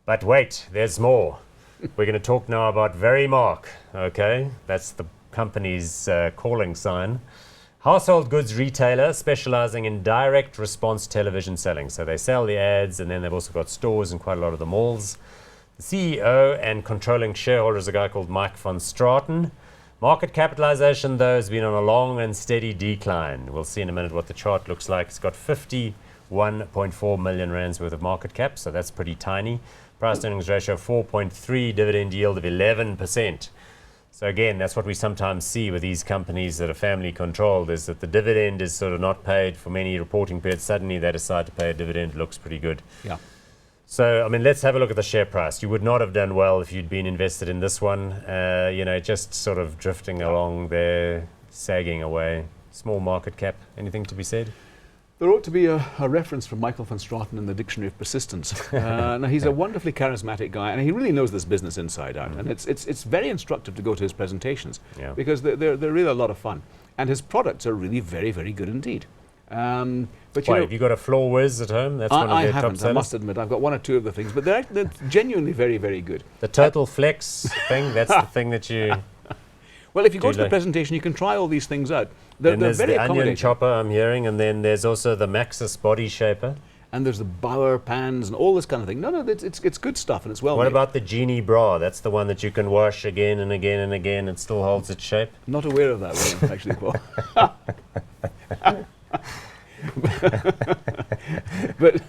But wait, there's more. We're going to talk now about Verimark, okay? That's the company's calling sign. Household goods retailer specializing in direct response television selling. So they sell the ads, and then they've also got stores in quite a lot of the malls. The CEO and controlling shareholder is a guy called Mike van Straaten. Market capitalization, though, has been on a long and steady decline. We'll see in a minute what the chart looks like. It's got 51.4 million rands worth of market cap, so that's pretty tiny. Price earnings ratio 4.3, dividend yield of 11%. So again, that's what we sometimes see with these companies that are family controlled, is that the dividend is sort of not paid for many reporting periods. Suddenly they decide to pay a dividend. Looks pretty good. Yeah. So, I mean, let's have a look at the share price. You would not have done well if you'd been invested in this one. Just sort of drifting along there, sagging away. Small market cap. Anything to be said? There ought to be a reference from Michael van Straaten in the Dictionary of Persistence. Now, he's a wonderfully charismatic guy, and he really knows this business inside out. And it's very instructive to go to his presentations, because they're really a lot of fun. And his products are really very, very good indeed. But have you got a floor whiz at home? That's one of their top sellers. I must admit, I've got one or two of the things, but they're genuinely very, very good. The Total Flex thing, that's the thing that you... Well, if you go to the presentation, you can try all these things out. They're there's very the accommodating. onion chopper, I'm hearing, and then there's also the Maxis body shaper. And there's the Bauer pans and all this kind of thing. No, it's good stuff, and it's well What made. about the Genie bra? That's the one that you can wash again and again and again. It still holds its shape. Not aware of that one, actually, Paul. But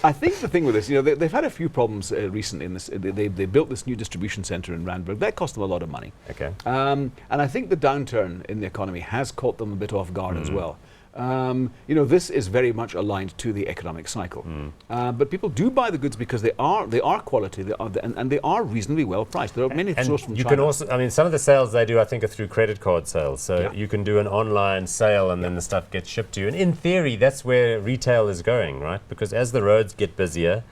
I think the thing with this, they've had a few problems recently in this. They built this new distribution center in Randburg. That cost them a lot of money. Okay. And I think the downturn in the economy has caught them a bit off guard as well. This is very much aligned to the economic cycle. But people do buy the goods because they are quality, and they are reasonably well priced. There are many sourced from you China. can also, I mean, some of the sales they do, I think, are through credit card sales. So you can do an online sale, and then the stuff gets shipped to you. And in theory, that's where retail is going, right? Because as the roads get busier,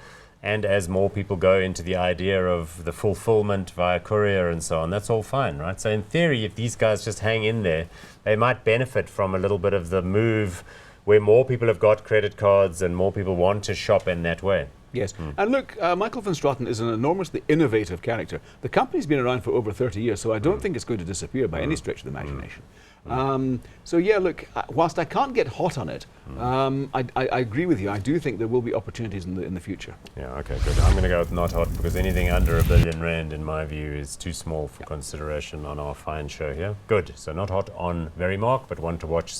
and as more people go into the idea of the fulfillment via courier and so on, that's all fine, right? So in theory, if these guys just hang in there, they might benefit from a little bit of the move where more people have got credit cards and more people want to shop in that way. Yes, and look, Michael van Straaten is an enormously innovative character. The company's been around for over 30 years, so I don't think it's going to disappear by any stretch of the imagination. So yeah, look, whilst I can't get hot on it, I agree with you. I do think there will be opportunities in the future. Yeah, okay, good. I'm going to go with not hot, because anything under R1 billion, in my view, is too small for consideration on our fine show here. Good. So not hot on Verimark, but one to watch.